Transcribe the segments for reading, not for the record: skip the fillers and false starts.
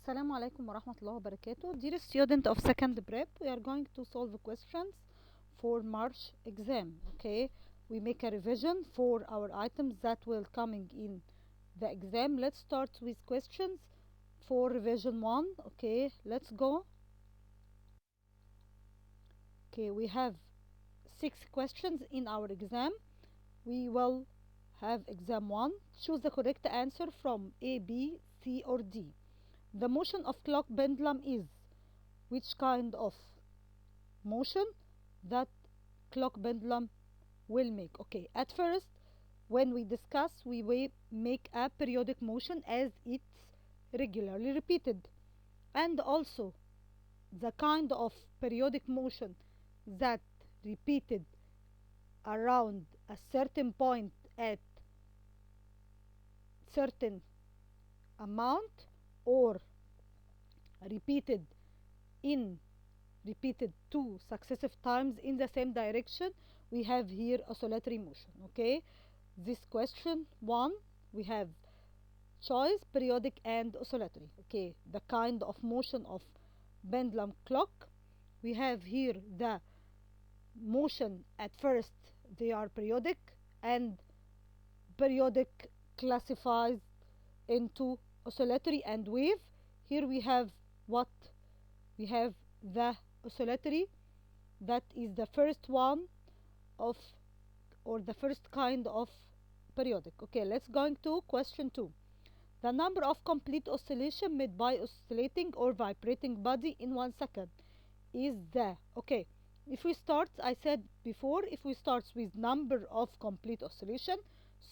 Assalamu alaikum wa rahmatullahi wa barakatuh. Dear student of second prep, we are going to solve questions for March exam. Okay, we make a revision for our items that will coming in the exam. Let's start with questions for revision 1. Okay, let's go. Okay, we have 6 questions in our exam. We will have exam 1. Choose the correct answer from A, B, C or D. The motion of clock pendulum is which kind of motion that clock pendulum will make? Okay, at first when we discuss we will make a periodic motion as it's regularly repeated, and also the kind of periodic motion that repeated around a certain point at certain amount, or repeated two successive times in the same direction, we have here oscillatory motion. Okay, this question 1 we have choice periodic and oscillatory. Okay, the kind of motion of pendulum clock, we have here the motion at first they are periodic, and periodic classifies into oscillatory and wave. Here we have what? We have the oscillatory, that is the first one of, or the first kind of periodic. Okay, let's going to question 2. The number of complete oscillation made by oscillating or vibrating body in 1 second is the, okay, if we start, I said before, if we start with number of complete oscillation,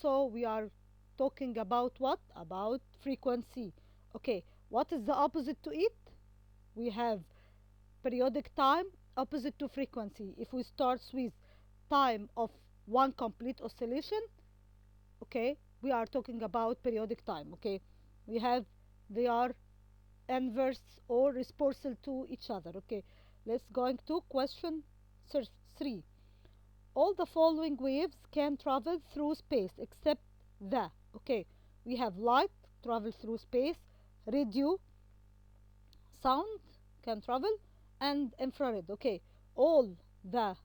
so we are talking about what? About frequency. Okay, what is the opposite to it? We have periodic time opposite to frequency. If we start with time of one complete oscillation, okay, we are talking about periodic time. Okay, we have, they are inverse or reciprocal to each other. Okay, let's going to question 3. All the following waves can travel through space except the, okay, we have light travel through space, radio, sound can travel, and infrared. Okay, all the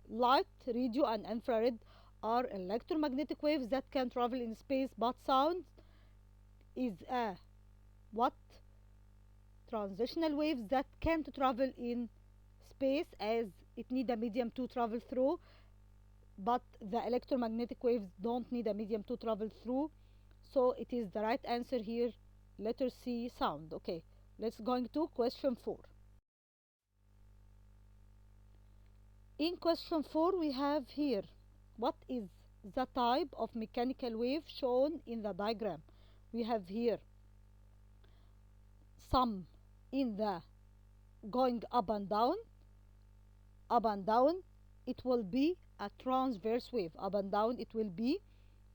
light, radio and infrared are electromagnetic waves that can travel in space, but sound is a what? Transitional waves that can't travel in space as it need a medium to travel through, but the electromagnetic waves don't need a medium to travel through. So it is the right answer here, letter C, sound. Okay, let's going to question 4. In question 4 we have here, what is the type of mechanical wave shown in the diagram? We have here some in the going up and down, it will be a transverse wave. Up and down it will be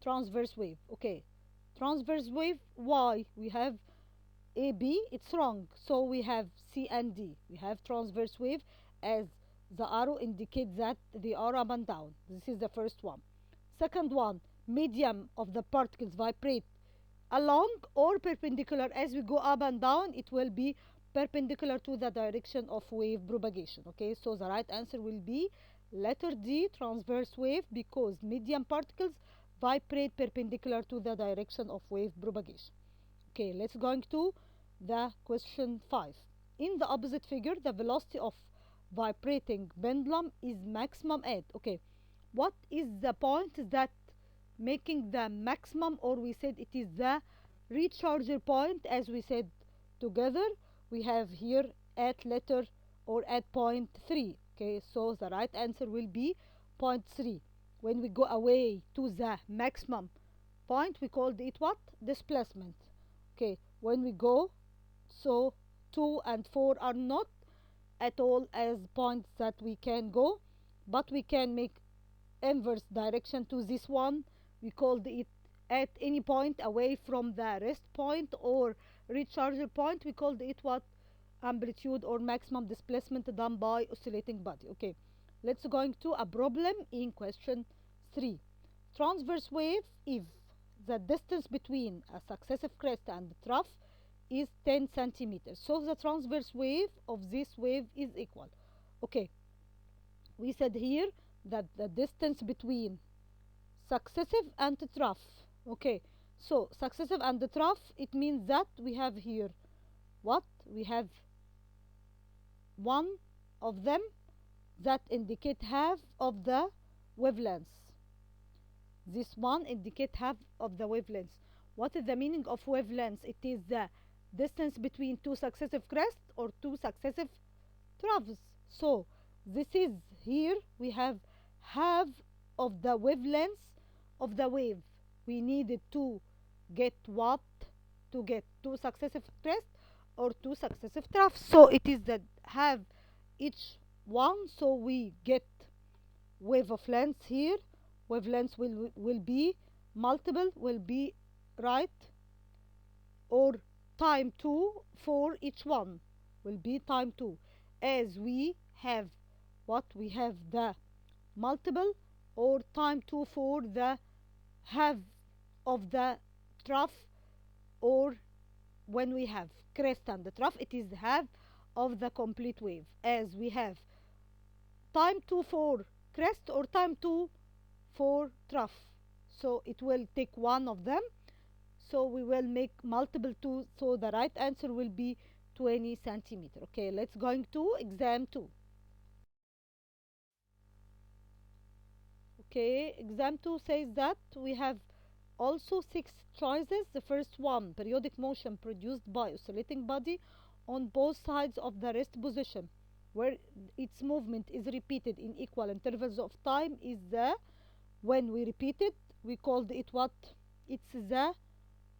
transverse wave. Okay, transverse wave, why? We have A, B, it's wrong, so we have C and D. We have transverse wave as the arrow indicates that they are up and down. This is the first one. Second one, medium of the particles vibrate along or perpendicular. As we go up and down, it will be perpendicular to the direction of wave propagation. Okay, so the right answer will be letter D, transverse wave, because medium particles vibrate perpendicular to the direction of wave propagation. Okay, let's going to the question 5. In the opposite figure, the velocity of vibrating pendulum is maximum at, okay, what is the point that making the maximum, or we said it is the recharger point, as we said together. We have here at letter or at point 3. Okay, so the right answer will be point 3. When we go away to the maximum point, we called it what? Displacement. Okay, when we go, so 2 and 4 are not at all as points that we can go, but we can make inverse direction to this one. We called it at any point away from the rest point or recharger point, we called it what? Amplitude or maximum displacement done by oscillating body. Okay, let's going to a problem in question 3. Transverse wave, if the distance between a successive crest and trough is 10 centimeters. So the transverse wave of this wave is equal. Okay, we said here that the distance between successive and trough. Okay, so successive and trough, it means that we have here what? We have one of them that indicate half of the wavelength. This one indicate half of the wavelength. What is the meaning of wavelength? It is the distance between two successive crests or two successive troughs. So this is here we have half of the wavelength of the wave. We needed to get what? To get two successive crests or two successive troughs. So it is that have each one. So we get wave of length here. Wavelength will be multiple, will be right, or time 2 for each one will be time 2, as we have what? We have the multiple or time 2 for the half of the trough, or when we have crest and the trough, it is half of the complete wave, as we have time 2 for crest or time 2 for trough. So it will take one of them, so we will make multiple 2, so the right answer will be 20 centimeter. Okay, let's going to exam 2. Okay, exam 2 says that we have also 6 choices. The first one, periodic motion produced by oscillating body on both sides of the rest position, where its movement is repeated in equal intervals of time, is the, when we repeat it, we called it what? It's the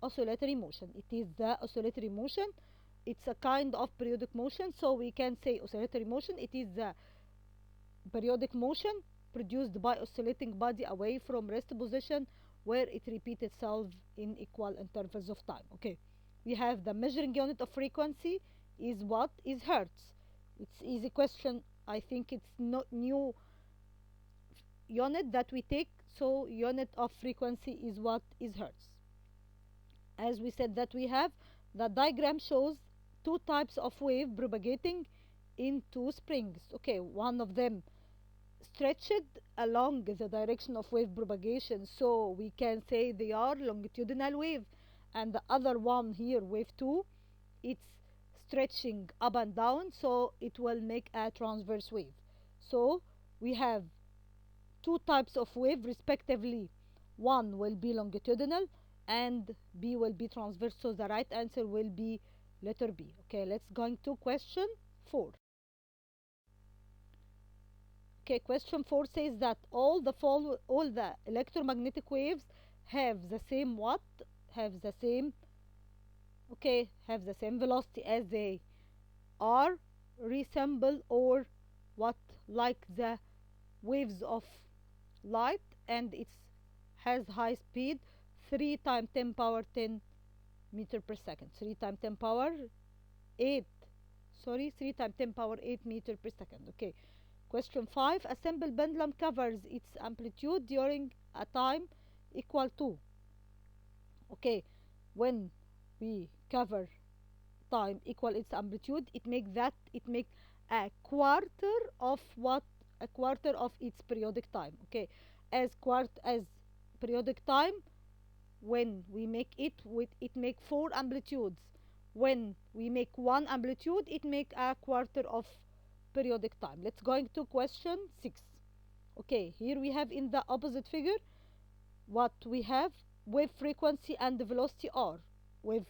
oscillatory motion. It is the oscillatory motion. It's a kind of periodic motion, so we can say oscillatory motion. It is the periodic motion produced by oscillating body away from rest position, where it repeats itself in equal intervals of time. Okay, we have the measuring unit of frequency is what? Is hertz. It's easy question. I think it's not new unit that we take, so unit of frequency is what? Is hertz. As we said that we have, the diagram shows two types of wave propagating in two springs. Okay, one of them stretched along the direction of wave propagation, so we can say they are longitudinal wave, and the other one here, wave 2, it's stretching up and down, so it will make a transverse wave. So we have two types of wave respectively. One will be longitudinal and B will be transverse, so the right answer will be letter B. Okay, let's go to question 4. Okay, question 4 says that all the electromagnetic waves have the same what? Have the same, okay, have the same velocity, as they are resemble or what? Like the waves of light, and it has high speed, 3 times 10 power 10 meter per second. 3 times 10 power 8, sorry, 3 times 10 power 8 meter per second. Okay, question 5, a simple pendulum covers its amplitude during a time equal to, okay, when we cover time equal its amplitude, it make a quarter of what? A quarter of its periodic time. Okay, as periodic time, when we make it with, it make 4 amplitudes. When we make 1 amplitude, it make a quarter of periodic time. Let's go to question 6. Okay, here we have in the opposite figure what we have. Wave frequency and the velocity are wave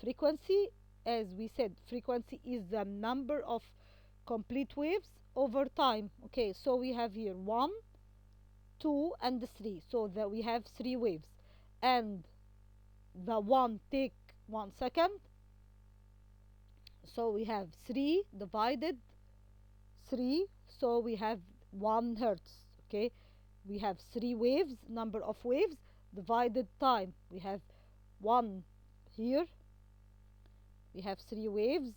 frequency, as we said, frequency is the number of complete waves over time. Okay, so we have here 1, 2 and 3, so that we have 3 waves, and the one take 1 second, so we have 3 divided 3, so we have 1 hertz. Okay, we have 3 waves, number of waves divided time, we have 1 here, we have 3 waves.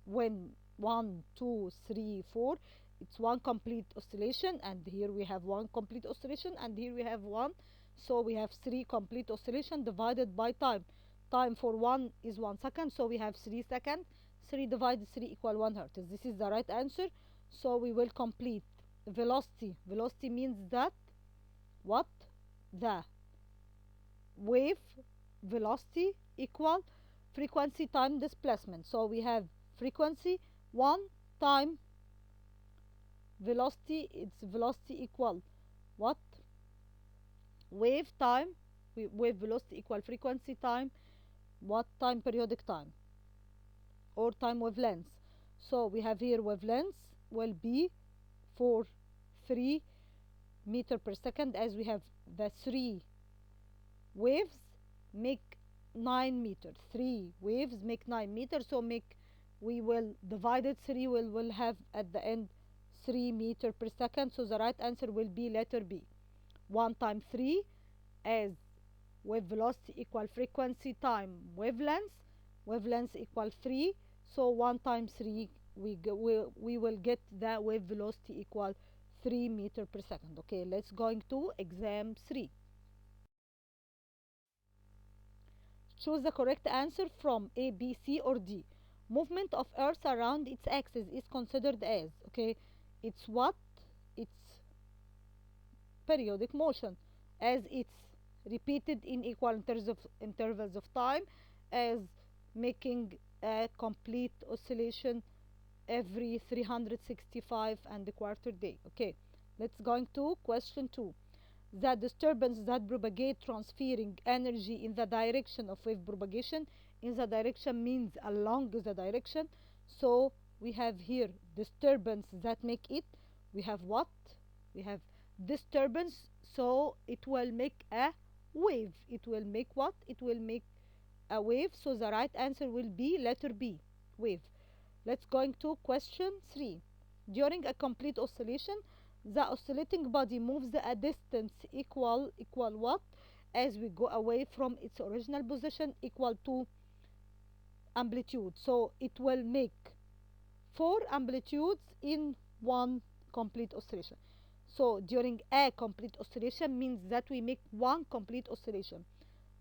When 1, 2, 3, 4, it's 1 complete oscillation, and here we have 1 complete oscillation, and here we have 1, so we have 3 complete oscillation divided by time. time for 1 is 1 second, so we have 3 seconds. 3 divided 3 equal 1 hertz. This is the right answer. So we will complete velocity. Velocity means that what? The wave velocity equal frequency time displacement. So we have frequency 1 time velocity. It's velocity equal what? Wave time. Wave velocity equal frequency time what? Time periodic time or time wavelength. So we have here wavelength will be for 3 meter per second, as we have the 3 waves make 9 meters. 3 waves make 9 meters, so we will divide it 3, will have at the end 3 meter per second. So the right answer will be letter B. 1 times 3, as wave velocity equal frequency time wavelength. Wavelength equal 3, so 1 times 3 we will get the wave velocity equal 3 meter per second. Okay, let's going to exam 3. Choose the correct answer from A, B, C, or D. Movement of Earth around its axis is considered as, okay, it's what? It's periodic motion, as it's repeated in equal intervals of time, as making a complete oscillation every 365 and a quarter day. Okay, let's going to question 2. The disturbance that propagate transferring energy in the direction of wave propagation. In the direction means along the direction. So we have here disturbance that make it. We have what? We have disturbance, so it will make a wave. It will make what? It will make a wave. So the right answer will be letter B, wave. Let's going to question 3. During a complete oscillation, the oscillating body moves a distance equal what? As we go away from its original position, equal to amplitude. So it will make 4 amplitudes in one complete oscillation. So during a complete oscillation means that we make one complete oscillation.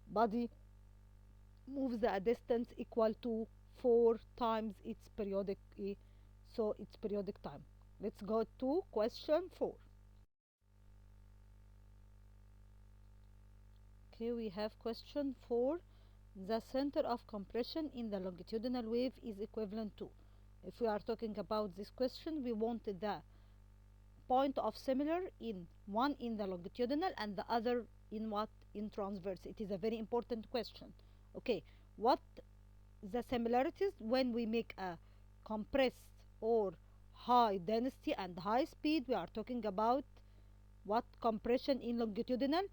Body moves a distance equal to 4 times its periodic, so its periodic time. Let's go to question 4. Okay, we have question 4. The center of compression in the longitudinal wave is equivalent to. If we are talking about this question, we want the point of similar in one in the longitudinal and the other in what? In transverse. It is a very important question. Okay, what the similarities when we make a compressed or high density and high speed? We are talking about what? Compression in longitudinal,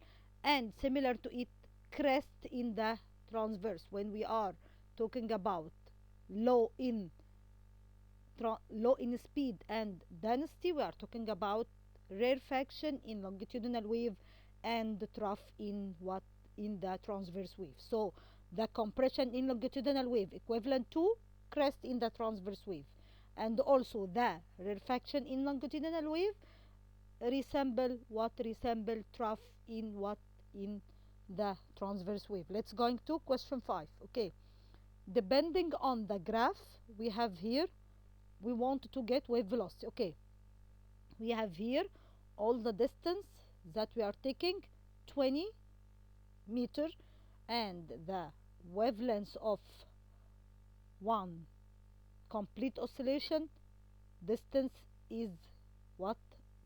and similar to it, crest in the transverse. When we are talking about low in speed and density, we are talking about rarefaction in longitudinal wave and trough in what? In the transverse wave. So the compression in longitudinal wave equivalent to crest in the transverse wave, and also the rarefaction in longitudinal wave resemble what? Resemble trough in what? In the transverse wave. Let's going to question 5. Okay, depending on the graph we have here, we want to get wave velocity. Okay, we have here all the distance that we are taking, 20 meter, and the wavelength of one complete oscillation distance is what?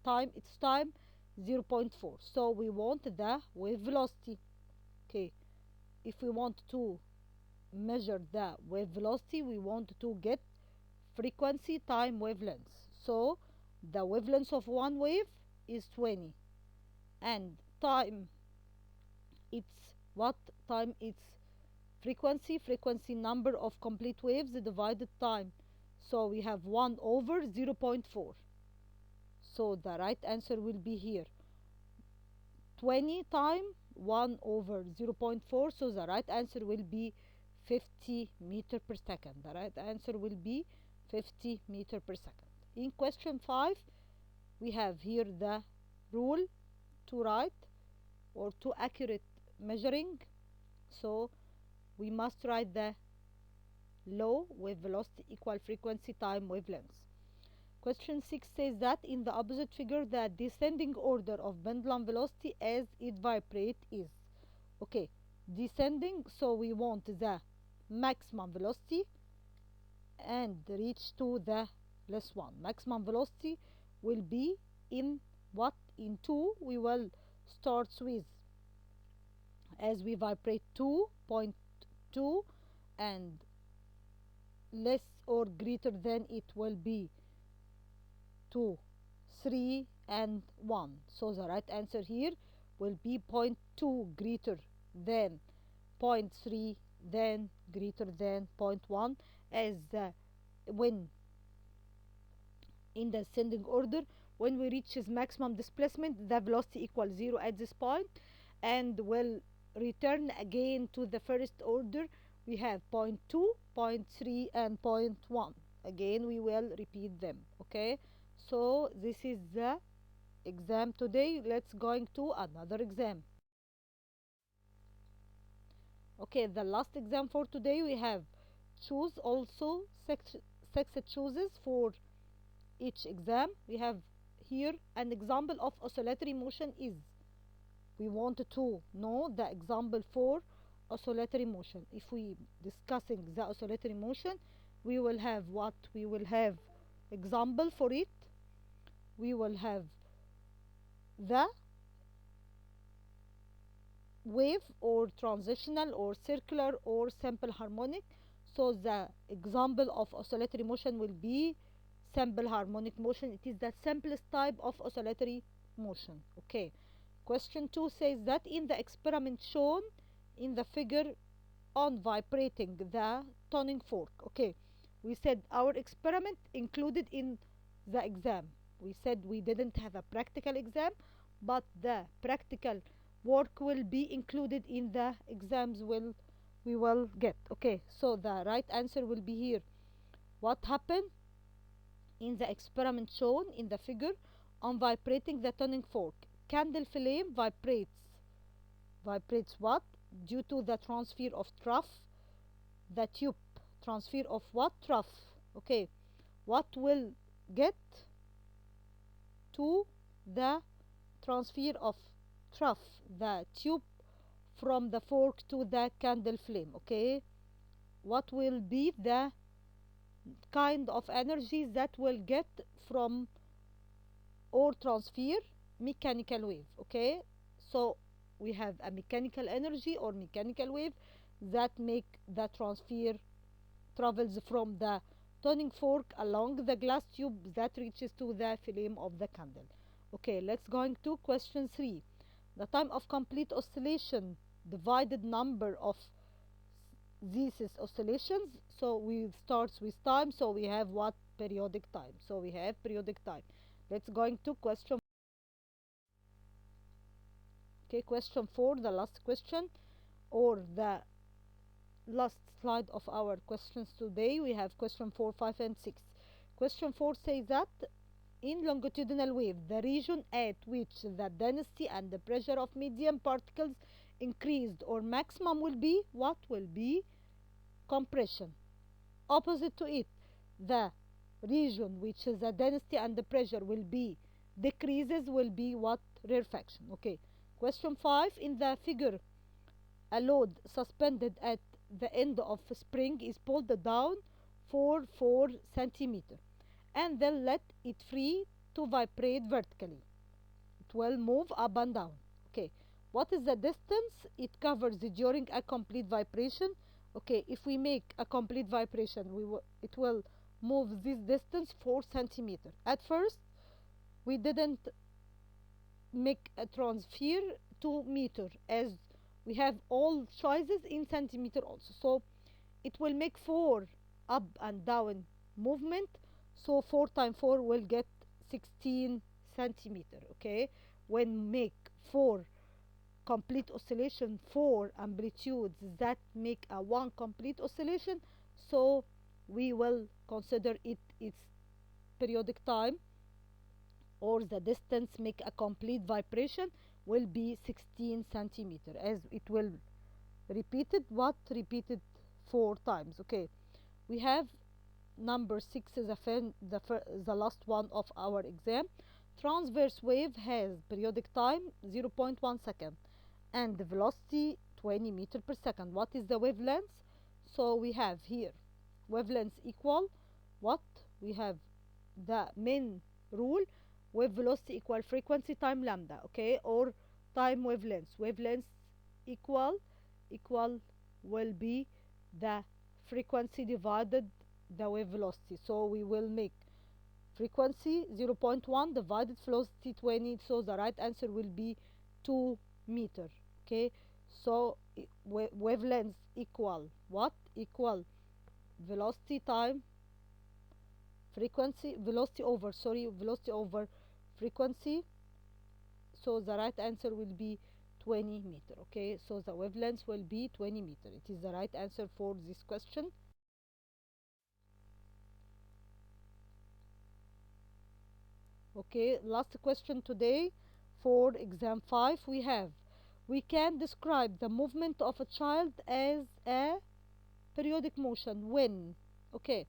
Time, it's time 0.4. So we want the wave velocity. Okay, if we want to measure the wave velocity, we want to get frequency time wavelength. So the wavelength of one wave is 20, and time, it's what? Time, it's frequency number of complete waves divided time. So we have 1 over 0.4. So the right answer will be here 20 times 1 over 0.4. So the right answer will be 50 meter per second. The right answer will be 50 meter per second. In question 5, we have here the rule to right or to accurate measuring. So we must write the law: wave velocity equal frequency time wavelength. Question 6 says that in the opposite figure, the descending order of pendulum velocity as it vibrates is. Okay, descending, so we want the maximum velocity and reach to the less one. Maximum velocity will be in what? In 2. We will start with, as we vibrate, 2.2, and less or greater than it will be 2, 3 and 1. So the right answer here will be 0.2 greater than 0.3 then greater than 0.1, as when in the ascending order, when we reach its maximum displacement, the velocity equals 0 at this point, and will return again to the first order. We have 0.2, 0.3 and 0.1. Again we will repeat them. Okay, so this is the exam today. Let's going to another exam. Okay, the last exam for today, we have choose also six choices for each exam. We have here an example of oscillatory motion is. We want to know the example for oscillatory motion. If we discussing the oscillatory motion, we will have what? We will have example for it. We will have the wave or transitional or circular or simple harmonic. So the example of oscillatory motion will be simple harmonic motion. It is the simplest type of oscillatory motion. Okay, question 2 says that in the experiment shown in the figure on vibrating the tuning fork. Okay, we said our experiment included in the exam. We said we didn't have a practical exam, but the practical work will be included in the exams we will get. Okay, so the right answer will be here. What happened in the experiment shown in the figure on vibrating the tuning fork? Candle flame vibrates what? Due to the transfer of trough, the tube transfer of what? Trough. Okay, what will get to the transfer of trough, the tube from the fork to the candle flame? Okay, what will be the kind of energy that will get from or transfer? Mechanical wave. Okay, so we have a mechanical energy or mechanical wave that make the transfer travels from the tuning fork along the glass tube that reaches to the flame of the candle. Okay, let's going to question 3. The time of complete oscillation divided number of these oscillations. So we starts with time, so we have what? Periodic time. So we have periodic time. Let's going to question. Okay, question 4, the last question or the last slide of our questions today. We have question 4, 5 and 6. Question 4 says that in longitudinal wave, the region at which the density and the pressure of medium particles increased or maximum will be what? Will be compression. Opposite to it, the region which is the density and the pressure will be decreases will be what? Rarefaction. Okay, question 5, in the figure, a load suspended at the end of a spring is pulled down for 4 centimeters and then let it free to vibrate vertically. It will move up and down. Okay, what is the distance it covers during a complete vibration? Okay, if we make a complete vibration, it will move this distance 4 centimeters. At first we didn't make a transfer to meter, as we have all choices in centimeter also. So it will make 4 up and down movement. So 4 times 4 will get 16 centimeter. Okay, when make 4 complete oscillation, 4 amplitudes that make a 1 complete oscillation, so we will consider it its periodic time, or the distance make a complete vibration will be 16 centimeter, as it will repeated. What repeated 4 times? Okay, we have number 6 is the last one of our exam. Transverse wave has periodic time 0.1 second and the velocity 20 meter per second. What is the wavelength? So we have here wavelength equal what? We have the main rule, wave velocity equal frequency time lambda, okay, or time wavelength. Wavelength equal will be the frequency divided the wave velocity. So we will make frequency 0.1 divided velocity 20, so the right answer will be 2 meter. Okay, so wavelength equal what? Equal velocity time frequency, velocity over, sorry, velocity over frequency, so the right answer will be 20 meter. Okay, so the wavelength will be 20 meter. It is the right answer for this question. Okay, last question today for exam 5. We can describe the movement of a child as a periodic motion when, okay,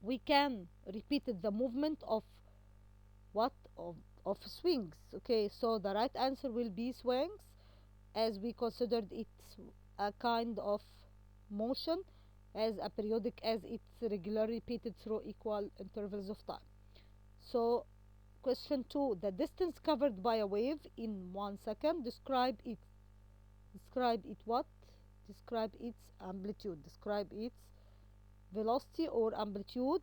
we can repeat the movement of what? Of swings. Okay, so the right answer will be swings, as we considered it's a kind of motion as a periodic, as it's regularly repeated through equal intervals of time. So question 2, the distance covered by a wave in 1 second, describe it. Describe it what? Describe its amplitude. Describe its velocity or amplitude.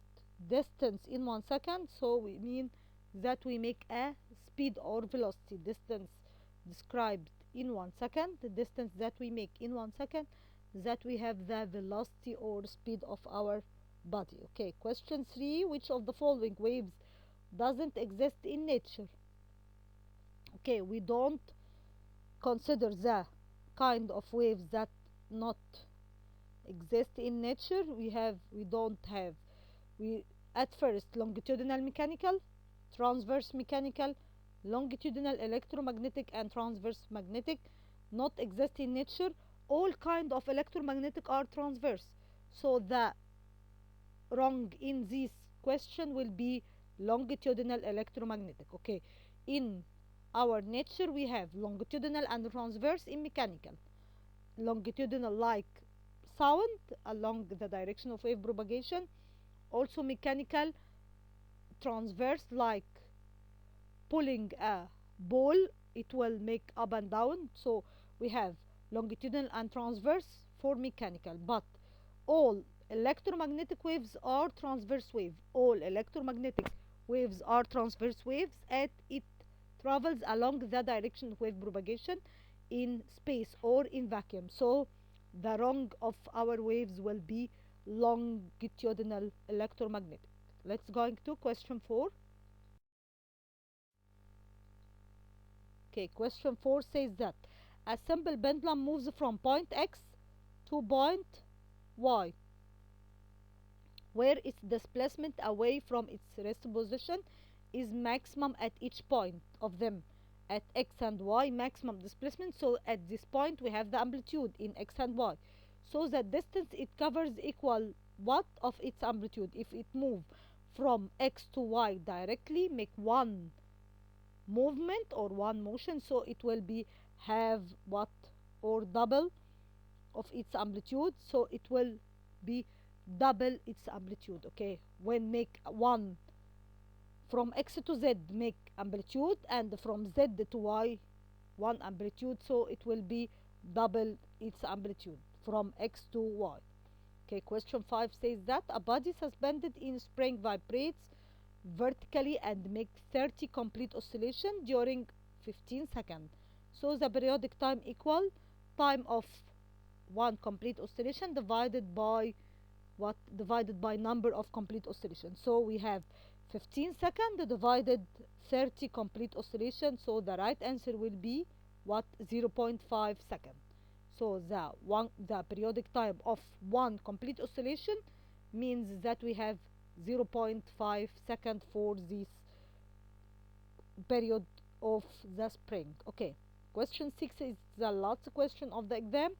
Distance in 1 second, so we mean that we make a speed or velocity. Distance described in 1 second, the distance that we make in 1 second, that we have the velocity or speed of our body. Okay, question 3, which of the following waves doesn't exist in nature? Okay, we don't consider the kind of waves that not exist in nature. We don't have, we at first longitudinal mechanical, transverse mechanical, longitudinal electromagnetic, and transverse magnetic not exist in nature. All kind of electromagnetic are transverse, so the wrong in this question will be longitudinal electromagnetic. Okay, in our nature we have longitudinal and transverse in mechanical. Longitudinal like sound along the direction of wave propagation, also mechanical. Transverse like pulling a ball, it will make up and down. So we have longitudinal and transverse for mechanical, but all electromagnetic waves are transverse wave. All electromagnetic waves are transverse waves, and it travels along the direction of wave propagation in space or in vacuum. So the wrong of our waves will be longitudinal electromagnetic. Let's go to question 4. Okay, question 4 says that a simple pendulum moves from point X to point Y, where its displacement away from its rest position is maximum at each point of them. At X and Y, maximum displacement. So at this point we have the amplitude in X and Y. So the distance it covers equal what of its amplitude? If it move from X to Y directly, make one movement or one motion, so it will be have what? Or double of its amplitude, so it will be double its amplitude. Okay, when make one from X to Z make amplitude, and from Z to Y one amplitude, so it will be double its amplitude from X to Y. Okay, question 5 says that a body suspended in spring vibrates vertically and make 30 complete oscillation during 15 seconds. So the periodic time equal time of one complete oscillation divided by what? Divided by number of complete oscillations. So we have 15 seconds divided 30 complete oscillation, so the right answer will be what? 0.5 second. So the periodic time of one complete oscillation means that we have 0.5 second for this period of the spring. Okay, Question 6 is the last question of the exam.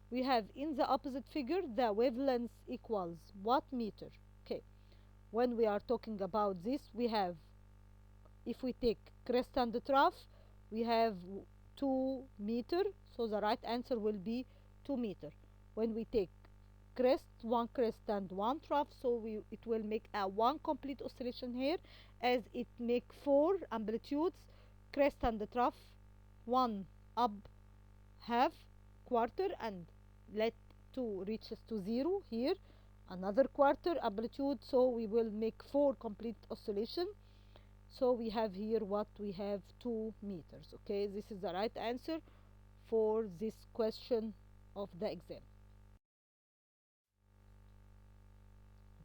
We have in the opposite figure the wavelength equals what meter? Okay, when we are talking about this, we have, if we take crest and trough, we have 2 meter, so the right answer will be 2 meter. When we take crest, one crest and one trough, so it will make a one complete oscillation here, as it make 4 amplitudes, crest and the trough, one up half, quarter, and let 2 reaches to 0 here, another quarter amplitude, so we will make 4 complete oscillation. So we have here what we have 2 meters. Okay, this is the right answer for this question of the exam.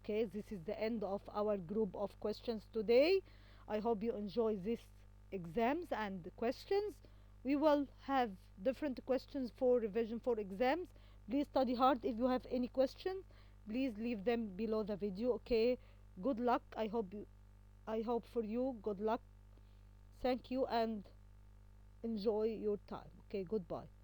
Okay, this is the end of our group of questions today. I hope you enjoy these exams and questions. We will have different questions for revision for exams. Please study hard. If you have any questions, please leave them below the video. Okay, good luck. I hope for you good luck. Thank you and enjoy your time. Okay, goodbye.